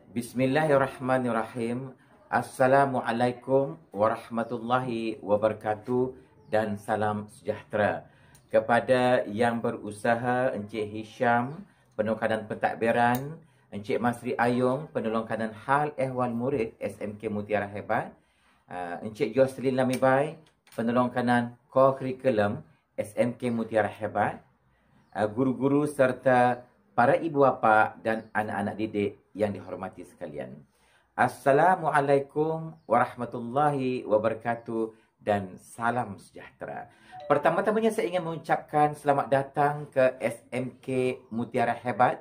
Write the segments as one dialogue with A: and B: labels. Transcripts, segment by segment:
A: Bismillahirrahmanirrahim. Assalamualaikum warahmatullahi wabarakatuh dan salam sejahtera kepada yang berusaha Encik Hisham, penolong kanan pentadbiran, Encik Masri Ayung, penolong kanan hal ehwal murid SMK Mutiara Hebat, Encik Jocelyn Lamibai, penolong kanan core curriculum SMK Mutiara Hebat, guru-guru serta para ibu bapa dan anak-anak didik yang dihormati sekalian. Assalamualaikum warahmatullahi wabarakatuh dan salam sejahtera. Pertama-tamanya saya ingin mengucapkan selamat datang ke SMK Mutiara Hebat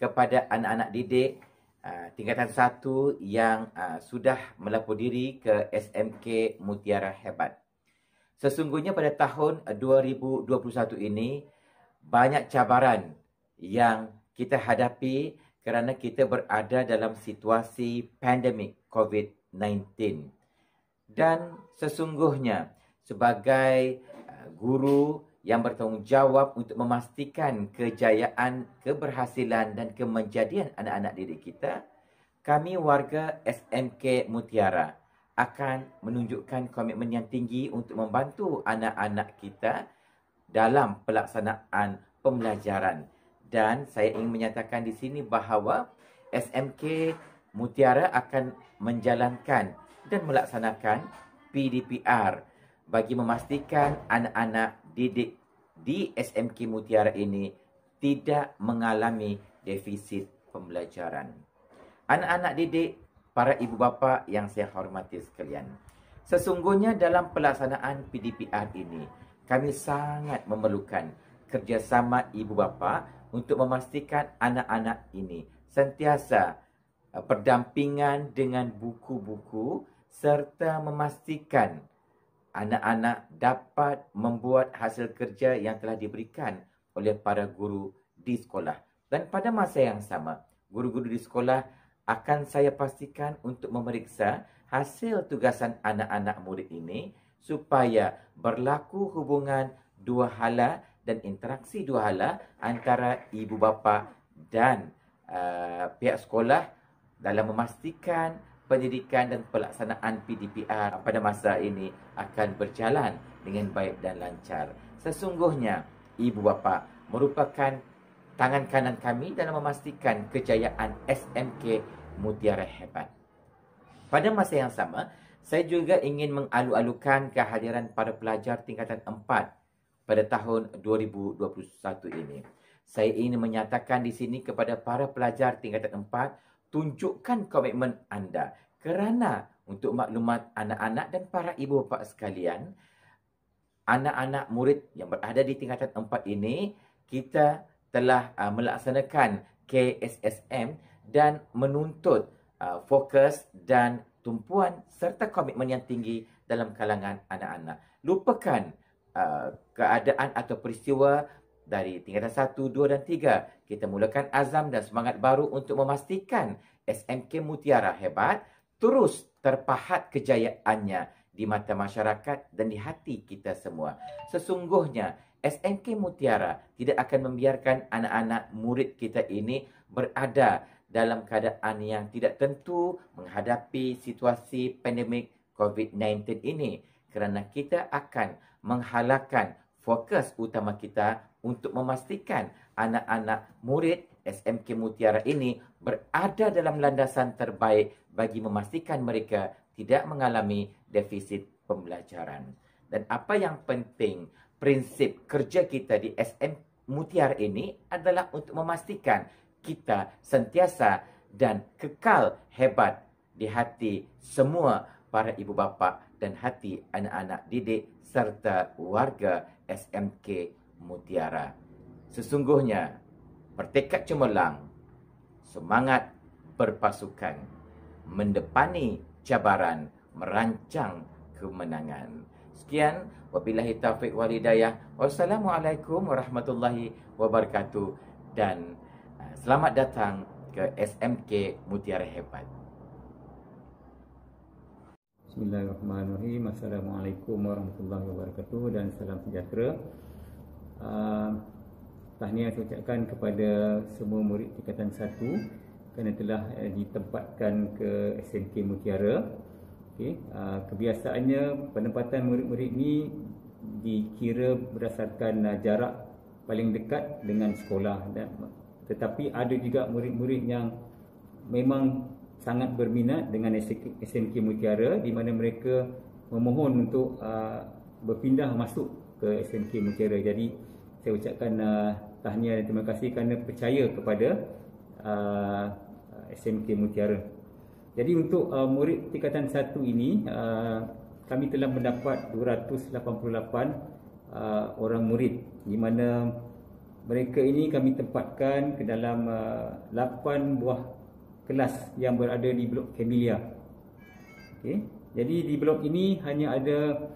A: kepada anak-anak didik tingkatan 1 yang sudah melapor diri ke SMK Mutiara Hebat. Sesungguhnya pada tahun 2021 ini banyak cabaran yang kita hadapi kerana kita berada dalam situasi pandemik COVID-19. Dan sesungguhnya sebagai guru yang bertanggungjawab untuk memastikan kejayaan, keberhasilan dan kemenjadian anak-anak didik kita, kami warga SMK Mutiara akan menunjukkan komitmen yang tinggi untuk membantu anak-anak kita dalam pelaksanaan pembelajaran. Dan saya ingin menyatakan di sini bahawa SMK Mutiara akan menjalankan dan melaksanakan PDPR bagi memastikan anak-anak didik di SMK Mutiara ini tidak mengalami defisit pembelajaran. Anak-anak didik, para ibu bapa yang saya hormati sekalian, sesungguhnya dalam pelaksanaan PDPR ini kami sangat memerlukan kerjasama ibu bapa untuk memastikan anak-anak ini sentiasa berdampingan dengan buku-buku serta memastikan anak-anak dapat membuat hasil kerja yang telah diberikan oleh para guru di sekolah. Dan pada masa yang sama, guru-guru di sekolah akan saya pastikan untuk memeriksa hasil tugasan anak-anak murid ini supaya berlaku hubungan dua hala dan interaksi dua hala antara ibu bapa dan pihak sekolah dalam memastikan pendidikan dan pelaksanaan PDPR pada masa ini akan berjalan dengan baik dan lancar. Sesungguhnya ibu bapa merupakan tangan kanan kami dalam memastikan kejayaan SMK Mutiara Hebat. Pada masa yang sama, saya juga ingin mengalu-alukan kehadiran para pelajar tingkatan 4 pada tahun 2021 ini. Saya ingin menyatakan di sini kepada para pelajar tingkatan 4, tunjukkan komitmen anda kerana untuk maklumat anak-anak dan para ibu bapa sekalian, anak-anak murid yang berada di tingkatan 4 ini, kita telah melaksanakan KSSM dan menuntut fokus dan tumpuan serta komitmen yang tinggi dalam kalangan anak-anak. Lupakan keadaan atau peristiwa dari tingkatan 1, 2 dan 3. Kita mulakan azam dan semangat baru untuk memastikan SMK Mutiara Hebat terus terpahat kejayaannya di mata masyarakat dan di hati kita semua. Sesungguhnya SMK Mutiara tidak akan membiarkan anak-anak murid kita ini berada dalam keadaan yang tidak tentu menghadapi situasi pandemik COVID-19 ini, kerana kita akan menghalalkan fokus utama kita untuk memastikan anak-anak murid SMK Mutiara ini berada dalam landasan terbaik bagi memastikan mereka tidak mengalami defisit pembelajaran. Dan apa yang penting, prinsip kerja kita di SM Mutiara ini adalah untuk memastikan kita sentiasa dan kekal hebat di hati semua para ibu bapa dan hati anak-anak didik serta warga SMK Mutiara. Sesungguhnya bertekad cemerlang, semangat berpasukan, mendepani cabaran, merancang kemenangan. Sekian, wabillahi taufiq wal hidayah. Wassalamualaikum warahmatullahi wabarakatuh dan selamat datang ke SMK Mutiara Hebat.
B: Bismillahirrahmanirrahim. Assalamualaikum warahmatullahi wabarakatuh dan salam sejahtera. Tahniah saya ucapkan kepada semua murid tingkatan 1 kerana telah ditempatkan ke SMK Mutiara. Okay. Kebiasaannya penempatan murid-murid ni dikira berdasarkan jarak paling dekat dengan sekolah, tetapi ada juga murid-murid yang memang sangat berminat dengan SMK Mutiara, di mana mereka memohon untuk berpindah masuk ke SMK Mutiara. Jadi saya ucapkan tahniah dan terima kasih kerana percaya kepada SMK Mutiara. Jadi untuk murid tingkatan 1 ini, kami telah mendapat 288 orang murid, di mana mereka ini kami tempatkan ke dalam 8 buah kelas yang berada di blok Camellia. Okay. Jadi di blok ini hanya ada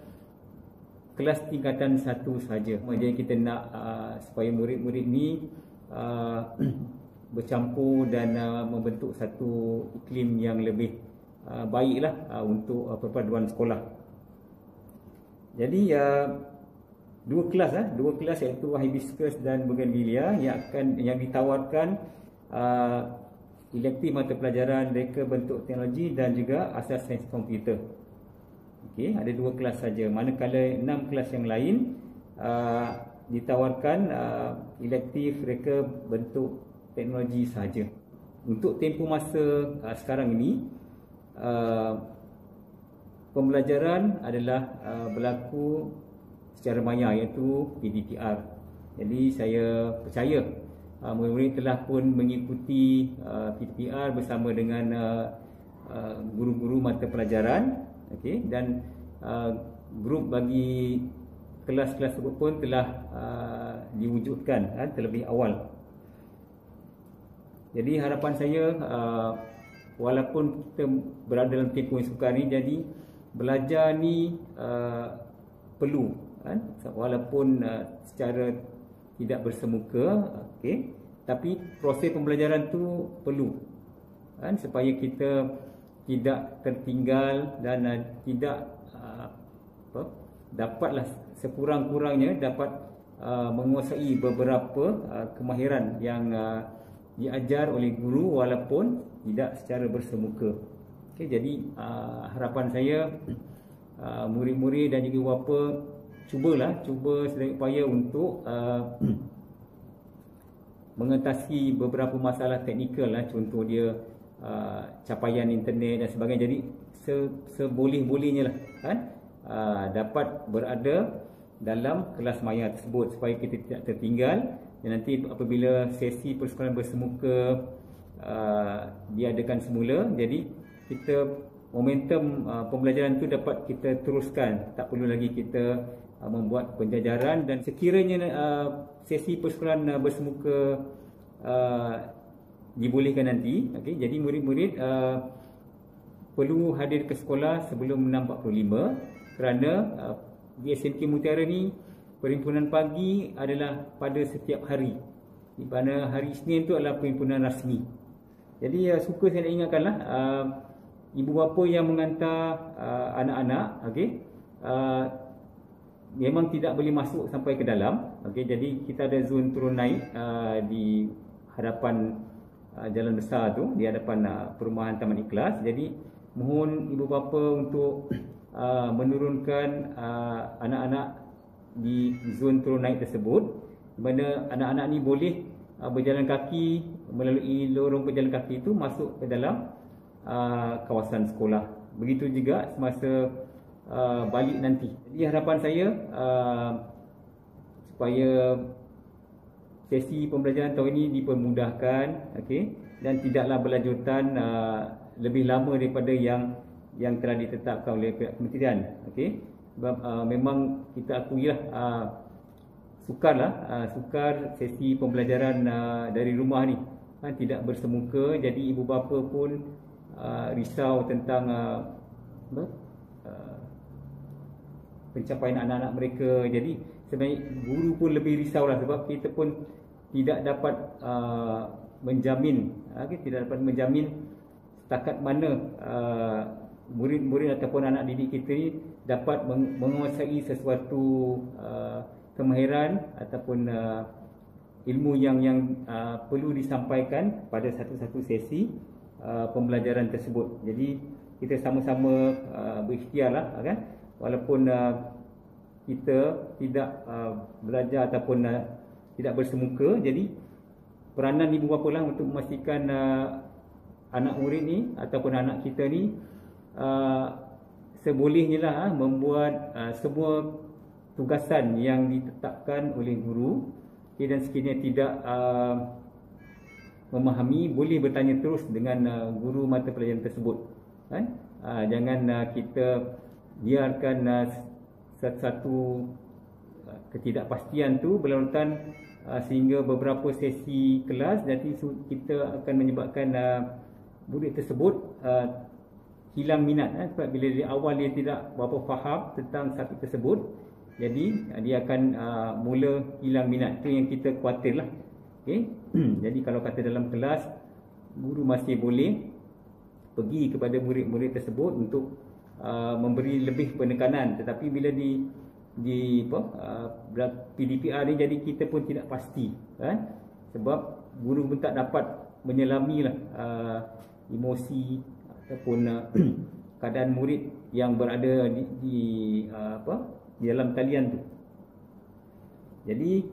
B: kelas tingkatan 1 saja. Jadi kita nak supaya murid-murid ni bercampur dan membentuk satu iklim yang lebih baiklah untuk perpaduan sekolah. Jadi dua kelas iaitu Hibiscus dan Bougainvillea yang ditawarkan elektif mata pelajaran reka bentuk teknologi dan juga asas sains komputer. Okey, ada 2 kelas saja. Manakala 6 kelas yang lain ditawarkan elektif reka bentuk teknologi sahaja. Untuk tempoh masa sekarang ini, pembelajaran adalah berlaku secara maya, iaitu PDPR. Jadi saya percaya murid-murid telah pun mengikuti PDPR bersama dengan guru-guru mata pelajaran. Okay, dan grup bagi kelas-kelas tersebut pun telah diwujudkan terlebih awal. Jadi harapan saya, walaupun kita berada dalam tempoh yang sukar ni, jadi belajar ni perlu, walaupun secara tidak bersemuka, okay, tapi proses pembelajaran tu perlu, supaya kita tidak tertinggal dan tidak dapatlah sekurang-kurangnya dapat menguasai beberapa kemahiran yang diajar oleh guru walaupun tidak secara bersemuka. Okay, jadi harapan saya murid-murid dan juga bapa cuba sedaya upaya untuk mengatasi beberapa masalah teknikal, contoh dia capaian internet dan sebagainya. Jadi seboleh-bolehnya lah dapat berada dalam kelas maya tersebut supaya kita tidak tertinggal. Dan nanti apabila sesi persekolahan bersemuka diadakan semula, jadi kita momentum pembelajaran itu dapat kita teruskan, tak perlu lagi kita membuat penjajaran. Dan sekiranya sesi persekolahan bersemuka dibolehkan nanti, okay, jadi murid-murid perlu hadir ke sekolah sebelum 6.45 kerana di SMK Mutiara ni perhimpunan pagi adalah pada setiap hari, di mana hari Isnin tu adalah perhimpunan rasmi. Jadi suka saya nak ingatkanlah ibu bapa yang mengantar anak-anak, okay, memang tidak boleh masuk sampai ke dalam. Okay, jadi kita ada zon turun naik di hadapan jalan besar tu, di hadapan perumahan Taman Ikhlas. Jadi mohon ibu bapa untuk menurunkan anak-anak di zon turun naik tersebut, di mana anak-anak ni boleh berjalan kaki melalui lorong berjalan kaki itu masuk ke dalam kawasan sekolah. Begitu juga semasa balik nanti. Jadi harapan saya supaya sesi pembelajaran tahun ini dipermudahkan, okay, dan tidaklah berlanjutan lebih lama daripada yang telah ditetapkan oleh pihak kementerian. Okay. Sebab memang kita akuilah sukar sesi pembelajaran dari rumah ni tidak bersemuka. Jadi ibu bapa pun risau tentang pencapaian anak-anak mereka. Jadi sebenarnya guru pun lebih risaulah, sebab kita pun tidak dapat menjamin, tidak dapat menjamin setakat mana murid-murid ataupun anak didik kita ni dapat menguasai sesuatu kemahiran ataupun ilmu yang perlu disampaikan pada satu-satu sesi pembelajaran tersebut. Jadi kita sama-sama berikhtiar lah, kan, walaupun kita tidak belajar ataupun tidak bersemuka. Jadi peranan ibu bapa lah untuk memastikan anak murid ni ataupun anak kita ni sebolehnya lah membuat semua tugasan yang ditetapkan oleh guru, dan sekiranya tidak memahami, boleh bertanya terus dengan guru mata pelajaran tersebut, kan? Jangan kita biarkan satu ketidakpastian tu berlarutan sehingga beberapa sesi kelas nanti kita akan menyebabkan murid tersebut hilang minat, sebab bila dari awal dia tidak berapa faham tentang subjek tersebut, jadi dia akan mula hilang minat. Itu yang kita khawatir lah. Okay? Jadi kalau kata dalam kelas guru masih boleh pergi kepada murid-murid tersebut untuk memberi lebih penekanan, tetapi bila di PDPR ni, jadi kita pun tidak pasti, kan? Sebab guru pun tak dapat menyelami lah emosi ataupun keadaan murid yang berada di dalam talian tu. Jadi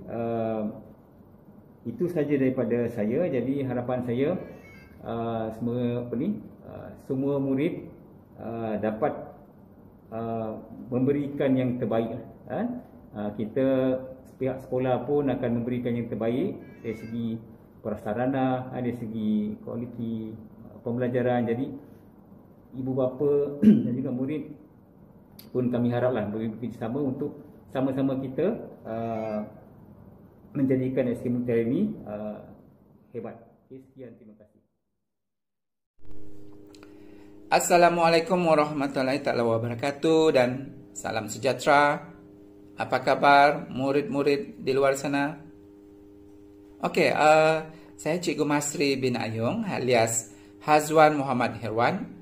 B: itu saja daripada saya. Jadi harapan saya semua murid dapat memberikan yang terbaik, kan? Kita pihak sekolah pun akan memberikan yang terbaik dari segi prasarana, dari segi kualiti pembelajaran. Jadi ibu bapa dan juga murid pun kami haraplah bekerjasama untuk sama-sama kita menjadikan SMK Mutiara ini hebat. Sekian, terima kasih.
C: Assalamualaikum warahmatullahi wabarakatuh dan salam sejahtera. Apa kabar murid-murid di luar sana? Okey, saya Cikgu Masri bin Ayung alias Hazwan Muhammad Herwan,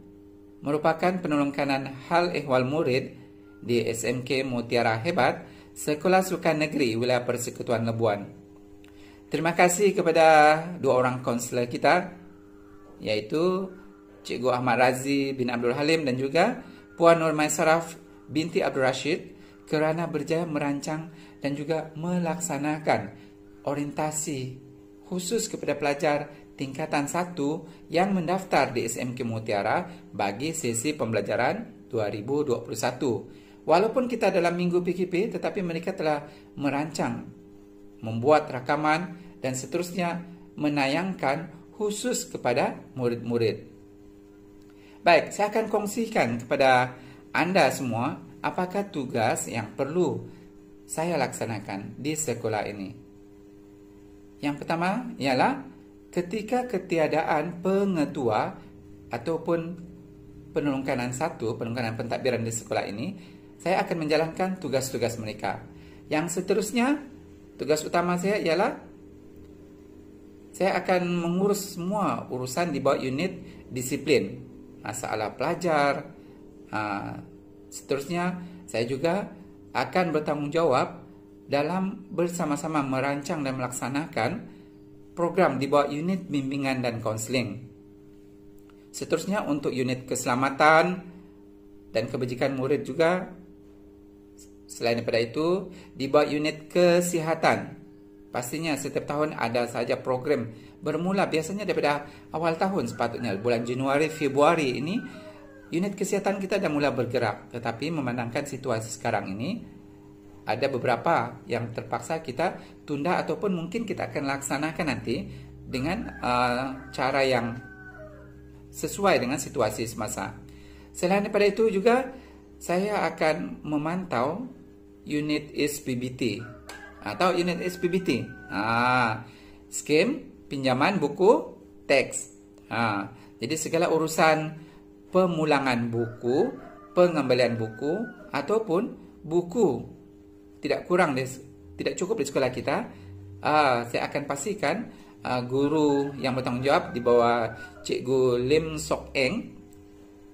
C: merupakan penolong kanan hal ehwal murid di SMK Mutiara Hebat, Sekolah Sukan Negeri Wilayah Persekutuan Labuan. Terima kasih kepada dua orang konselor kita, iaitu Cikgu Ahmad Razi bin Abdul Halim dan juga Puan Nur Maisaraf binti Abdul Rashid kerana berjaya merancang dan juga melaksanakan orientasi khusus kepada pelajar tingkatan 1 yang mendaftar di SMK Mutiara bagi sesi pembelajaran 2021. Walaupun kita dalam minggu PKP, tetapi mereka telah merancang, membuat rakaman dan seterusnya menayangkan khusus kepada murid-murid. Baik, saya akan kongsikan kepada anda semua apakah tugas yang perlu saya laksanakan di sekolah ini. Yang pertama ialah ketika ketiadaan pengetua ataupun penolong kanan 1, penolong kanan pentadbiran di sekolah ini, saya akan menjalankan tugas-tugas mereka. Yang seterusnya, tugas utama saya ialah saya akan mengurus semua urusan di bawah unit disiplin, masalah pelajar. Seterusnya, saya juga akan bertanggungjawab dalam bersama-sama merancang dan melaksanakan program di bawah unit bimbingan dan konseling. Seterusnya, untuk unit keselamatan dan kebajikan murid juga. Selain daripada itu, di bawah unit kesihatan, pastinya setiap tahun ada saja program bermula biasanya daripada awal tahun sepatutnya. Bulan Januari, Februari ini, unit kesihatan kita dah mula bergerak. Tetapi memandangkan situasi sekarang ini, ada beberapa yang terpaksa kita tunda ataupun mungkin kita akan laksanakan nanti dengan cara yang sesuai dengan situasi semasa. Selain daripada itu juga, saya akan memantau unit SPBT atau unit SPBT, skim pinjaman buku teks. Jadi segala urusan pemulangan buku, pengembalian buku ataupun buku tidak cukup di sekolah kita, saya akan pastikan guru yang bertanggungjawab di bawah Cikgu Lim Sok Eng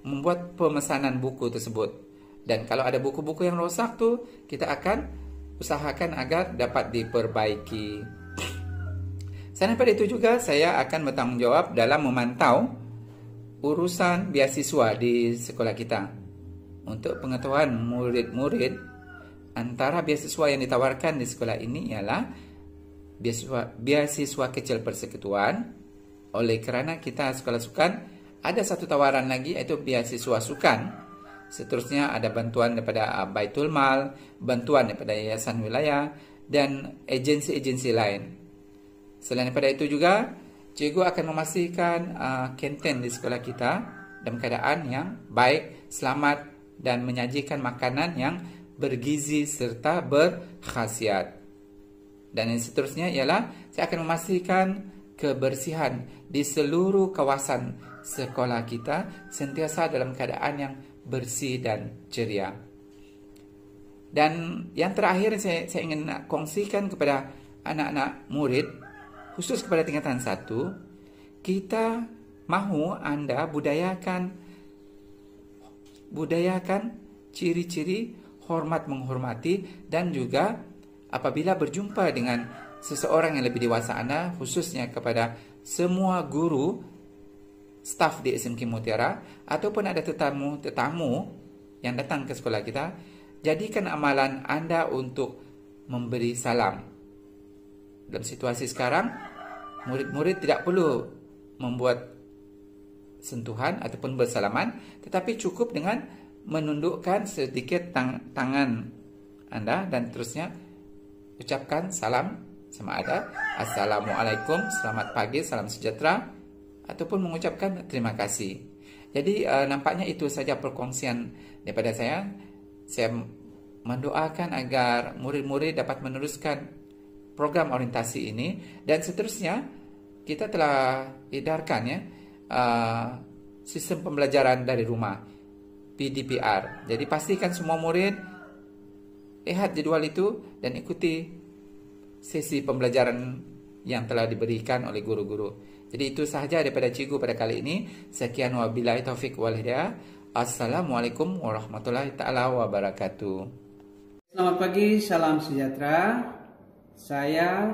C: membuat pemesanan buku tersebut. Dan kalau ada buku-buku yang rosak tu, kita akan usahakan agar dapat diperbaiki. Selain daripada itu juga, saya akan bertanggungjawab dalam memantau urusan beasiswa di sekolah kita. Untuk pengetahuan murid-murid, antara beasiswa yang ditawarkan di sekolah ini ialah beasiswa kecil persekutuan. Oleh kerana kita sekolah sukan, ada satu tawaran lagi, iaitu beasiswa sukan. Seterusnya ada bantuan daripada Baitul Mal, bantuan daripada Yayasan Wilayah dan agensi-agensi lain. Selain daripada itu juga, cikgu akan memastikan kantin di sekolah kita dalam keadaan yang baik, selamat dan menyajikan makanan yang bergizi serta berkhasiat. Dan yang seterusnya ialah saya akan memastikan kebersihan di seluruh kawasan sekolah kita sentiasa dalam keadaan yang bersih dan ceria. Dan yang terakhir saya ingin nak kongsikan kepada anak-anak murid, khusus kepada tingkatan 1, kita mahu anda budayakan ciri-ciri hormat menghormati, dan juga apabila berjumpa dengan seseorang yang lebih dewasa anda, khususnya kepada semua guru, staf di SMK Mutiara, ataupun ada tetamu yang datang ke sekolah kita, jadikan amalan anda untuk memberi salam. Dalam situasi sekarang, murid-murid tidak perlu membuat sentuhan ataupun bersalaman, tetapi cukup dengan menundukkan sedikit tangan anda dan terusnya ucapkan salam, sama ada Assalamualaikum, selamat pagi, salam sejahtera, ataupun mengucapkan terima kasih. Jadi nampaknya itu saja perkongsian daripada saya. Saya mendoakan agar murid-murid dapat meneruskan program orientasi ini, dan seterusnya kita telah edarkan sistem pembelajaran dari rumah, PDPR. Jadi pastikan semua murid lihat jadual itu dan ikuti sesi pembelajaran yang telah diberikan oleh guru-guru. Jadi itu sahaja daripada cikgu pada kali ini. Sekian wabillahi taufik wal hidayah. Assalamualaikum warahmatullahi taala wabarakatuh.
D: Selamat pagi, salam sejahtera. Saya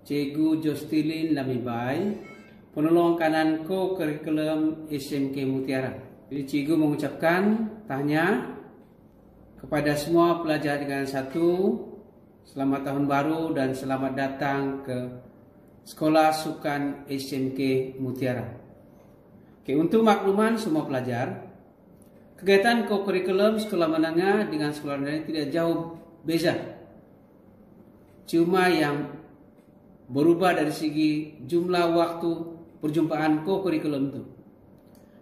D: Cikgu Jostilin Lamibai, penolong kanan ko-kurikulum SMK Mutiara. Jadi cikgu mengucapkan tanya kepada semua pelajar tingkatan 1, selamat tahun baru dan selamat datang ke Sekolah Sukan SMK Mutiara. Oke, untuk makluman semua pelajar, kegiatan ko-kurikulum sekolah menengah dengan sekolah rendah tidak jauh beza. Cuma yang berubah dari segi jumlah waktu perjumpaan ko-kurikulum itu.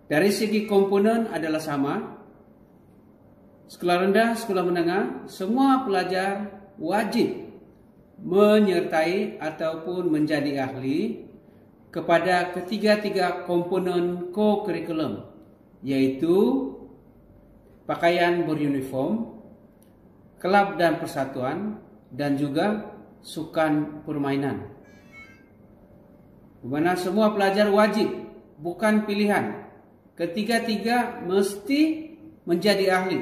D: Dari segi komponen adalah sama. Sekolah rendah, sekolah menengah, semua pelajar wajib menyertai ataupun menjadi ahli kepada ketiga-tiga komponen ko-kurikulum, yaitu pakaian beruniform, kelab dan persatuan, dan juga sukan permainan. Di mana semua pelajar wajib, bukan pilihan. Ketiga-tiga mesti menjadi ahli.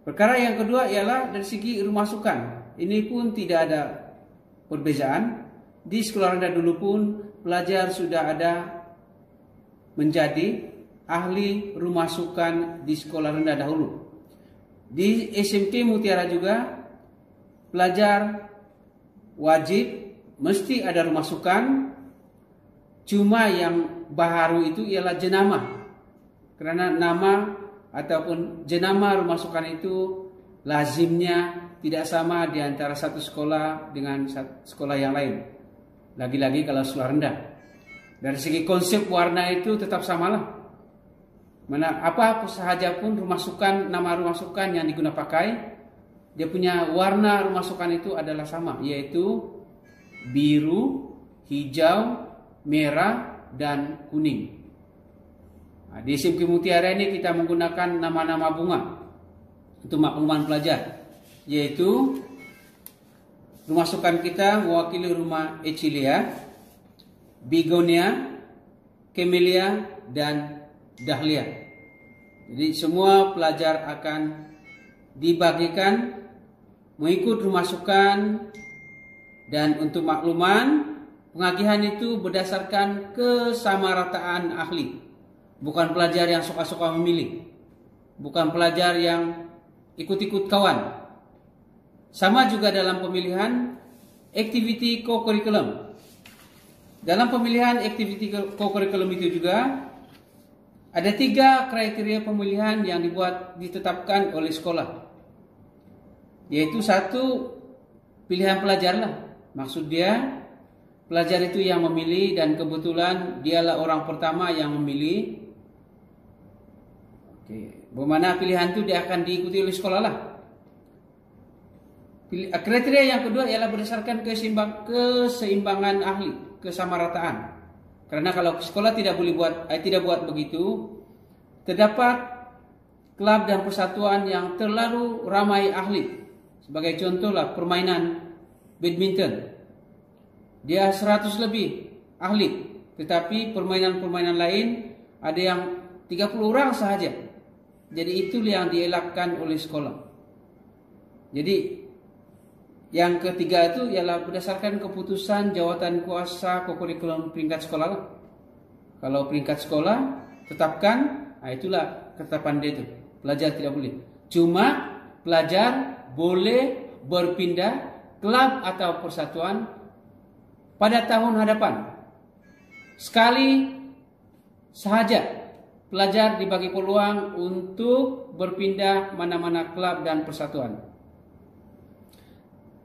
D: Perkara yang kedua ialah dari segi rumah sukan. Ini pun tidak ada perbezaan. Di sekolah rendah dulu pun pelajar sudah ada menjadi ahli rumah sukan di sekolah rendah dahulu. Di SMK Mutiara juga pelajar wajib mesti ada rumah sukan. Cuma yang baharu itu ialah jenama. Kerana nama ataupun jenama rumah sukan itu lazimnya tidak sama di antara satu sekolah dengan sekolah yang lain. Lagi-lagi kalau sekolah rendah. Dari segi konsep warna itu tetap samalah. Mana apa sahaja pun rumah sukan, nama rumah sukan yang digunakan pakai, dia punya warna rumah sukan itu adalah sama, yaitu biru, hijau, merah, dan kuning. Nah, di SMK Mutiara ini kita menggunakan nama-nama bunga untuk makluman pelajar, yaitu rumah sukan kita mewakili rumah Echilia, Bigonia, Camellia, dan Dahlia. Jadi semua pelajar akan dibagikan mengikut rumah sukan, dan untuk makluman Pengagihan itu berdasarkan kesamarataan ahli. Bukan pelajar yang suka-suka memilih. Bukan pelajar yang ikut-ikut kawan. Sama juga dalam pemilihan activity co-curriculum. Dalam pemilihan activity co-curriculum itu juga ada 3 kriteria pemilihan yang ditetapkan oleh sekolah. Yaitu 1, pilihan pelajar lah. Maksud dia, pelajar itu yang memilih dan kebetulan dialah orang pertama yang memilih. Bagaimana pilihan itu dia akan diikuti oleh sekolah lah. Kriteria yang kedua ialah berdasarkan keseimbangan ahli, kesamarataan. Karena kalau sekolah tidak buat begitu, terdapat klub dan persatuan yang terlalu ramai ahli. Sebagai contoh lah permainan badminton. Dia 100 lebih ahli, tetapi permainan-permainan lain ada yang 30 orang sahaja. Jadi itu yang dielakkan oleh sekolah. Jadi yang ketiga itu ialah berdasarkan keputusan jawatan kuasa co-curriculum peringkat sekolah. Kalau peringkat sekolah tetapkan, itulah ketetapan dia itu. Pelajar tidak boleh. Cuma pelajar boleh berpindah klub atau persatuan pada tahun hadapan. Sekali sahaja pelajar dibagi peluang untuk berpindah mana-mana klub dan persatuan.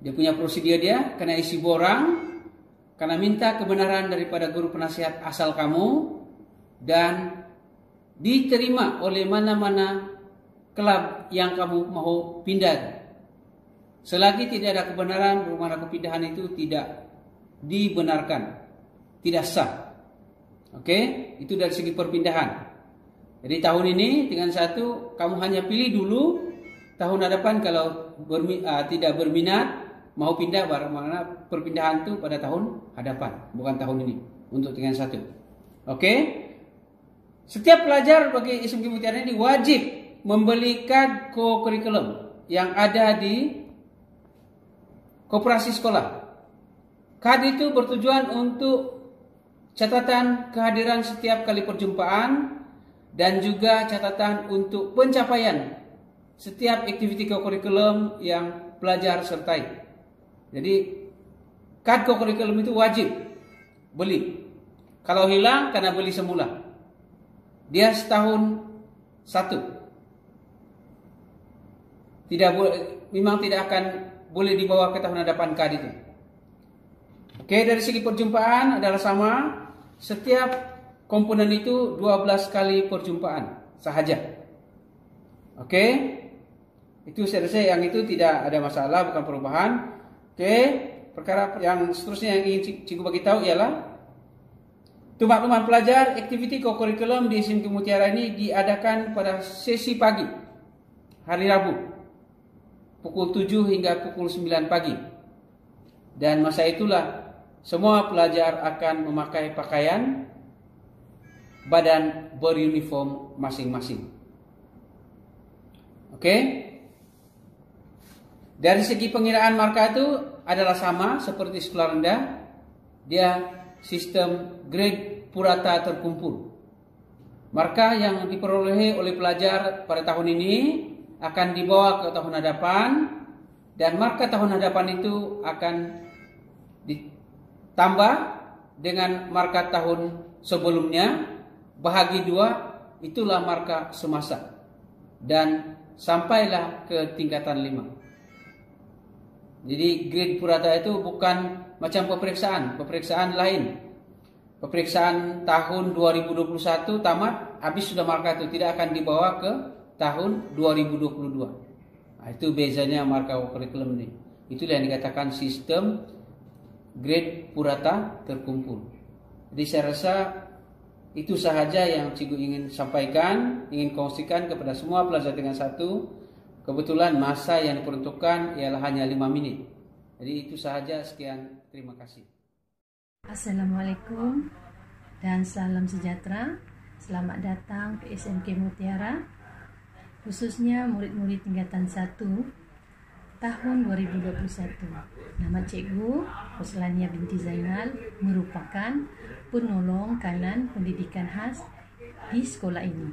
D: Dia punya prosedur dia, kena isi borang, kena minta kebenaran daripada guru penasihat asal kamu, dan diterima oleh mana-mana klub yang kamu mau pindah. Selagi tidak ada kebenaran, bermakna kepindahan itu tidak dibenarkan, tidak sah. Oke, itu dari segi perpindahan. Jadi tahun ini dengan 1, kamu hanya pilih dulu. Tahun hadapan kalau tidak berminat, mau pindah, bermakna perpindahan itu pada tahun hadapan, bukan tahun ini, untuk tingkat 1. Oke. Setiap pelajar bagi SMK Mutiara ini wajib membeli kad co-curriculum yang ada di koperasi sekolah. Kad itu bertujuan untuk catatan kehadiran setiap kali perjumpaan dan juga catatan untuk pencapaian setiap aktiviti co-curriculum yang pelajar sertai. Jadi kad co-curriculum itu wajib beli. Kalau hilang, kena beli semula. Dia setahun 1. Memang tidak akan boleh dibawa ke tahun hadapan kad itu. Oke, dari segi perjumpaan adalah sama. Setiap komponen itu 12 kali perjumpaan sahaja. Oke. Itu saya rasa yang itu tidak ada masalah, bukan perubahan. Oke, perkara yang seterusnya yang ingin Cikgu bagi tahu ialah teman-teman pelajar, aktiviti co-curriculum di SMK Mutiara ini diadakan pada sesi pagi hari Rabu pukul 7 hingga pukul 9 pagi. Dan masa itulah semua pelajar akan memakai pakaian badan beruniform masing-masing. Oke. Dari segi pengiraan marka itu adalah sama seperti sekolah rendah. Dia sistem grade purata terkumpul. Marka yang diperoleh oleh pelajar pada tahun ini akan dibawa ke tahun hadapan, dan marka tahun hadapan itu akan ditambah dengan marka tahun sebelumnya. Bahagi 2, itulah marka semasa, dan sampailah ke tingkatan 5. Jadi grade purata itu bukan macam peperiksaan lain. Peperiksaan tahun 2021 tamat, habis sudah marka itu, tidak akan dibawa ke tahun 2022. Itu bezanya marka kurikulum ini. Itulah yang dikatakan sistem grade purata terkumpul. Jadi saya rasa itu sahaja yang Cikgu ingin sampaikan, ingin kongsikan kepada semua pelajar tingkat 1. Kebetulan masa yang diperuntukkan ialah hanya 5 menit. Jadi itu sahaja, sekian, terima kasih.
E: Assalamualaikum dan salam sejahtera. Selamat datang ke SMK Mutiara, khususnya murid-murid tingkatan 1. tahun 2021. Nama Cikgu Roslania binti Zainal merupakan penolong kanan pendidikan khas di sekolah ini.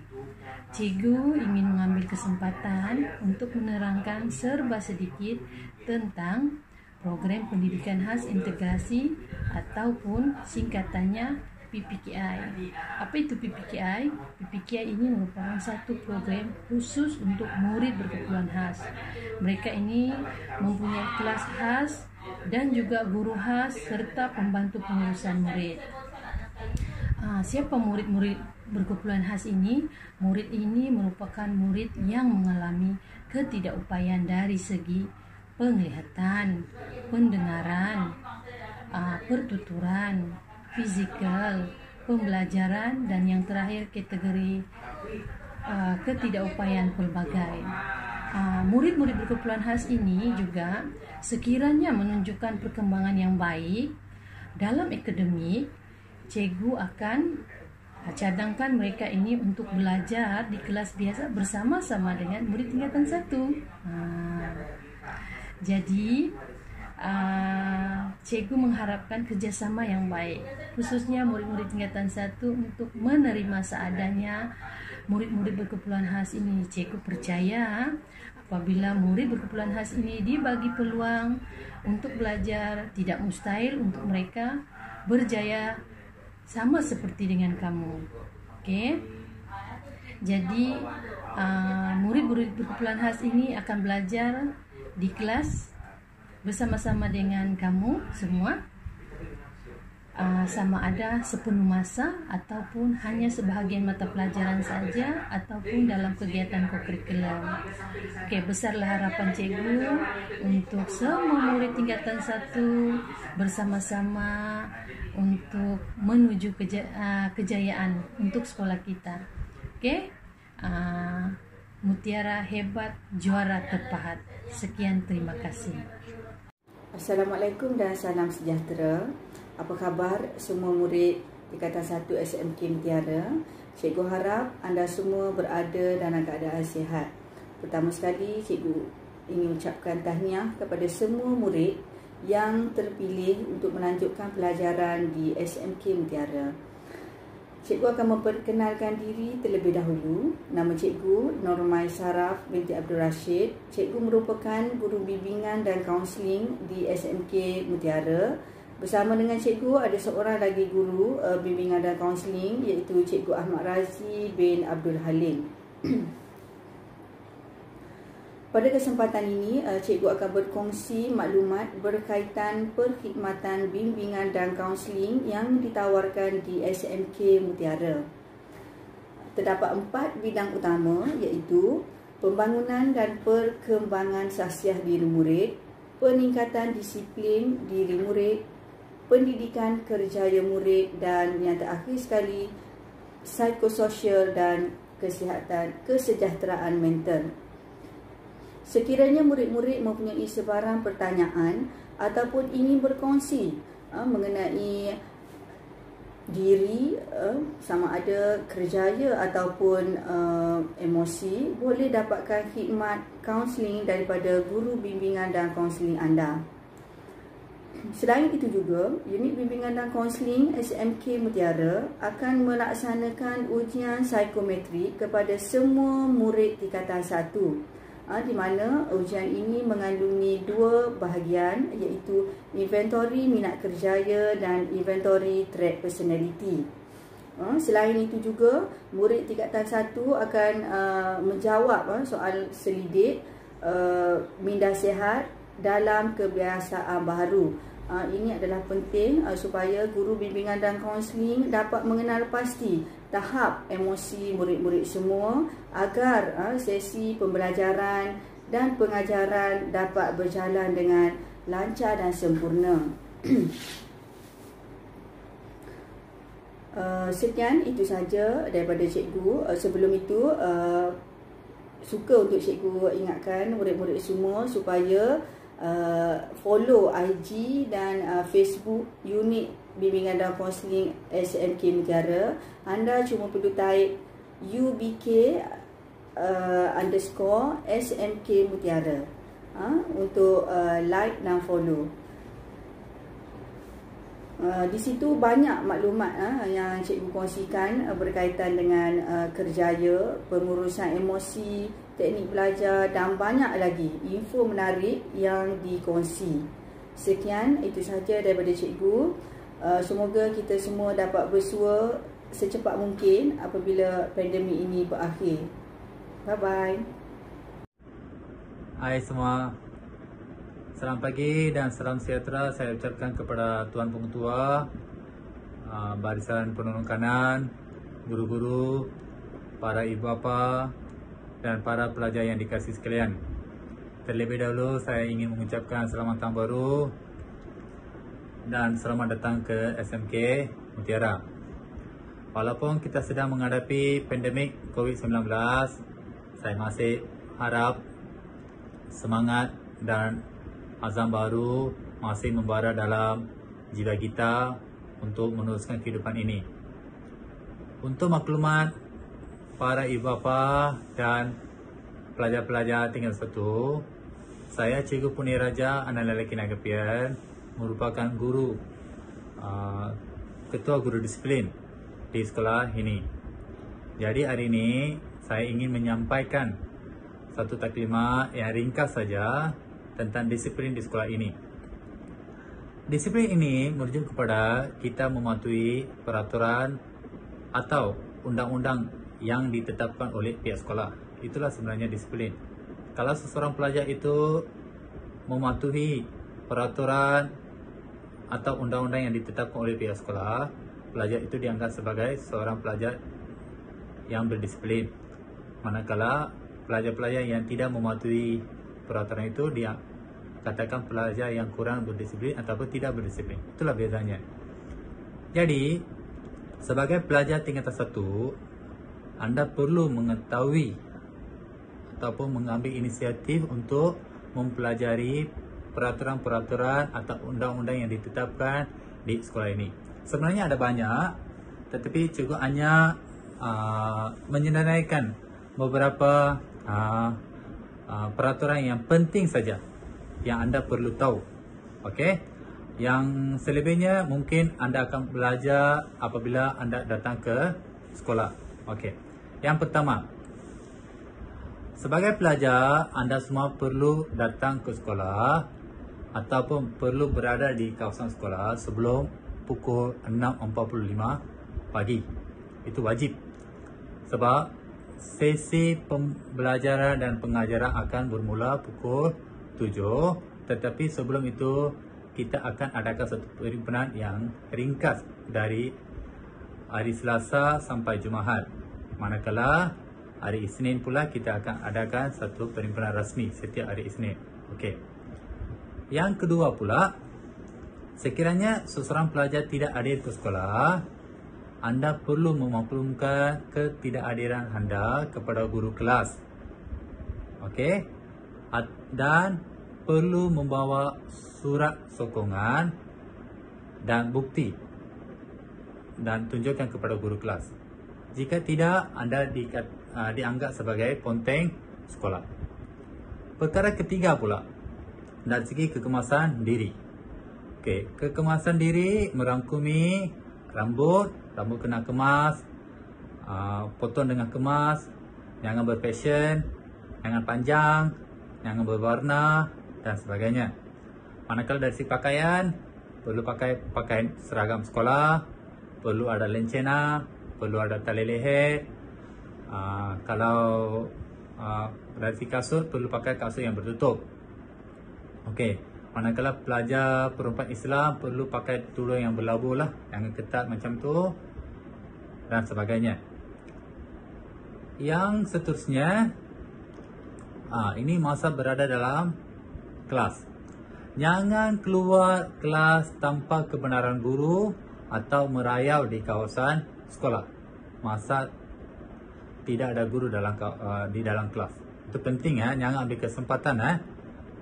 E: Cikgu ingin mengambil kesempatan untuk menerangkan serba sedikit tentang program pendidikan khas integrasi ataupun singkatannya PPKI. Apa itu PPKI? PPKI ini merupakan satu program khusus untuk murid berkebutuhan khas. Mereka ini mempunyai kelas khas dan juga guru khas serta pembantu pengurusan murid. Siapa murid-murid berkebutuhan khas ini? Murid ini merupakan murid yang mengalami ketidakupayaan dari segi penglihatan, pendengaran, pertuturan, fizikal, pembelajaran, dan yang terakhir kategori ketidakupayaan pelbagai. Murid-murid berkebutuhan khas ini juga sekiranya menunjukkan perkembangan yang baik dalam akademik, cikgu akan cadangkan mereka ini untuk belajar di kelas biasa bersama-sama dengan murid tingkatan 1. Jadi cikgu mengharapkan kerjasama yang baik, khususnya murid-murid tingkatan 1 untuk menerima seadanya murid-murid berkebutuhan khas ini. Cikgu percaya apabila murid berkebutuhan khas ini dibagi peluang untuk belajar, tidak mustahil untuk mereka berjaya sama seperti dengan kamu. Oke. Jadi murid-murid berkebutuhan khas ini akan belajar di kelas bersama-sama dengan kamu semua, sama ada sepenuh masa ataupun hanya sebahagian mata pelajaran saja ataupun dalam kegiatan kokurikulum. Oke, besarlah harapan cikgu untuk semua murid tingkatan 1 bersama-sama untuk menuju kejayaan untuk sekolah kita. Oke, Mutiara hebat, juara terpahat. Sekian, terima kasih.
F: Assalamualaikum dan salam sejahtera. Apa khabar semua murid tingkatan 1 SMK Mutiara? Cikgu harap anda semua berada dalam keadaan sihat. Pertama sekali, cikgu ingin ucapkan tahniah kepada semua murid yang terpilih untuk melanjutkan pelajaran di SMK Mutiara. Cikgu akan memperkenalkan diri terlebih dahulu. Nama cikgu Normai Saraf binti Abdul Rashid. Cikgu merupakan guru bimbingan dan kaunseling di SMK Mutiara. Bersama dengan cikgu ada seorang lagi guru bimbingan dan kaunseling, iaitu Cikgu Ahmad Razi bin Abdul Halim. Pada kesempatan ini, cikgu akan berkongsi maklumat berkaitan perkhidmatan bimbingan dan kaunseling yang ditawarkan di SMK Mutiara. Terdapat 4 bidang utama, iaitu pembangunan dan perkembangan sahsiah diri murid, peningkatan disiplin diri murid, pendidikan kerjaya murid, dan yang terakhir sekali, psikososial dan kesejahteraan mental. Sekiranya murid-murid mempunyai sebarang pertanyaan ataupun ingin berkongsi mengenai diri, sama ada kerjaya ataupun emosi, boleh dapatkan khidmat kaunseling daripada guru bimbingan dan kaunseling anda. Selain itu juga, unit bimbingan dan kaunseling SMK Mutiara akan melaksanakan ujian psikometrik kepada semua murid tingkatan 1. Di mana ujian ini mengandungi 2 bahagian, iaitu inventory minat kerjaya dan inventory trait personality. Selain itu juga, murid tingkatan 1 akan menjawab soal selidik minda sihat dalam kebiasaan baharu. Ini adalah penting supaya guru bimbingan dan kaunseling dapat mengenal pasti tahap emosi murid-murid semua agar sesi pembelajaran dan pengajaran dapat berjalan dengan lancar dan sempurna. Sekian, itu saja daripada cikgu. Sebelum itu, suka untuk cikgu ingatkan murid-murid semua supaya follow IG dan Facebook unit bimbingan dan kaunseling SMK Mutiara. Anda cuma perlu type UBK _ SMK Mutiara. untuk like dan follow. Di situ banyak maklumat yang cikgu kongsikan berkaitan dengan kerjaya, pengurusan emosi, teknik belajar dan banyak lagi info menarik yang dikongsi. Sekian, itu sahaja daripada cikgu. Semoga kita semua dapat bersua secepat mungkin apabila pandemik ini berakhir. Bye-bye.
G: Hai semua. Selamat pagi dan salam sejahtera saya ucapkan kepada Tuan Pengetua, barisan penolong kanan, guru-guru, para ibu bapa dan para pelajar yang dikasihi sekalian. Terlebih dahulu saya ingin mengucapkan selamat tahun baru dan selamat datang ke SMK Mutiara. Walaupun kita sedang menghadapi pandemik COVID-19, saya masih harap semangat dan azam baru masih membara dalam jiwa kita untuk meneruskan kehidupan ini. Untuk maklumat para ibu bapa dan pelajar-pelajar tingkat 1, saya Cikgu Puni Raja Anak Lelaki Nagapian, merupakan guru, ketua guru disiplin di sekolah ini. Jadi hari ini saya ingin menyampaikan satu taklimat yang ringkas saja tentang disiplin di sekolah ini. Disiplin ini merujuk kepada kita mematuhi peraturan atau undang-undang yang ditetapkan oleh pihak sekolah. Itulah sebenarnya disiplin. Kalau seseorang pelajar itu mematuhi peraturan atau undang-undang yang ditetapkan oleh pihak sekolah, pelajar itu dianggap sebagai seorang pelajar yang berdisiplin. Manakala pelajar-pelajar yang tidak mematuhi peraturan itu dia katakan pelajar yang kurang berdisiplin ataupun tidak berdisiplin. Itulah bezanya. Jadi sebagai pelajar tingkatan 1, Anda perlu mengetahui ataupun mengambil inisiatif untuk mempelajari peraturan-peraturan atau undang-undang yang ditetapkan di sekolah ini. Sebenarnya ada banyak, tetapi cikgu hanya menyenaraikan beberapa peraturan yang penting saja yang Anda perlu tahu. Okey? Yang selebihnya mungkin Anda akan belajar apabila Anda datang ke sekolah. Okey. Yang pertama, sebagai pelajar, Anda semua perlu datang ke sekolah ataupun perlu berada di kawasan sekolah sebelum pukul 6.45 pagi. Itu wajib. Sebab sesi pembelajaran dan pengajaran akan bermula pukul 7, tetapi sebelum itu kita akan adakan satu perhimpunan yang ringkas dari hari Selasa sampai Jumaat. Manakala hari Isnin pula kita akan adakan satu perhimpunan rasmi setiap hari Isnin. Okey. Yang kedua pula, sekiranya seseorang pelajar tidak hadir ke sekolah, Anda perlu memaklumkan ketidakhadiran Anda kepada guru kelas. Okey? Dan perlu membawa surat sokongan dan bukti dan tunjukkan kepada guru kelas. Jika tidak, Anda dianggap sebagai ponteng sekolah. Perkara ketiga pula, dari segi kekemasan diri. Okey, kekemasan diri merangkumi rambut kena kemas, potong dengan kemas, jangan berpassion, jangan panjang, jangan berwarna dan sebagainya. Manakala dari segi pakaian, perlu pakai pakaian seragam sekolah, perlu ada lencena, perlu ada tali leher. Kalau dari segi kasut, perlu pakai kasut yang bertutup. Okey, manakala pelajar perempuan Islam perlu pakai tudung yang berlabuh lah, jangan ketat macam tu dan sebagainya. Yang seterusnya, ini masa berada dalam kelas. Jangan keluar kelas tanpa kebenaran guru atau merayau di kawasan sekolah masa tidak ada guru di dalam kelas. Itu penting ya, jangan ambil kesempatan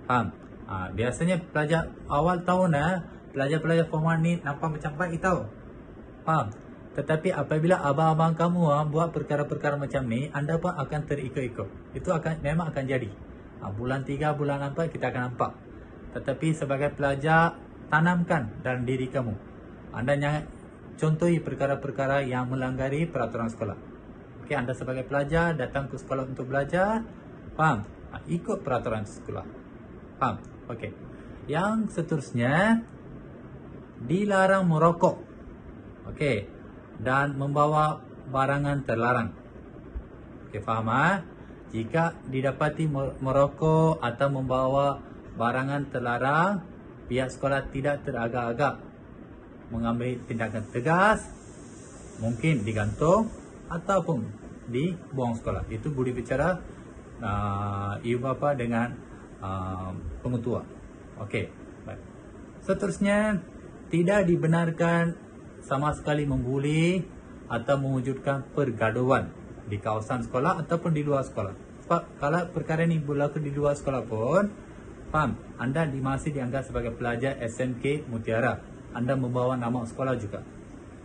G: faham? Biasanya pelajar awal tahun pelajar-pelajar form 1 ni nampak macam baik tau. Faham? Tetapi apabila abang-abang kamu buat perkara-perkara macam ni, anda pun akan terikut-ikut. Itu memang akan jadi. Bulan 3, bulan 4 kita akan nampak. Tetapi sebagai pelajar, tanamkan dalam diri kamu. Anda jangan contohi perkara-perkara yang melanggari peraturan sekolah. Okey, anda sebagai pelajar datang ke sekolah untuk belajar, faham? Ikut peraturan sekolah. Faham? Okey. Yang seterusnya, dilarang merokok. Okey. Dan membawa barangan terlarang. Okey, faham Jika didapati merokok atau membawa barangan terlarang, pihak sekolah tidak teragak-agak mengambil tindakan tegas, mungkin digantung ataupun dibuang sekolah. Itu budi bicara ibu bapa dengan pengetua. Okey, baik. Seterusnya, tidak dibenarkan sama sekali membuli atau mewujudkan pergaduhan di kawasan sekolah ataupun di luar sekolah. Sebab kalau perkara ini berlaku di luar sekolah pun, faham, anda masih dianggap sebagai pelajar SMK Mutiara. Anda membawa nama sekolah juga.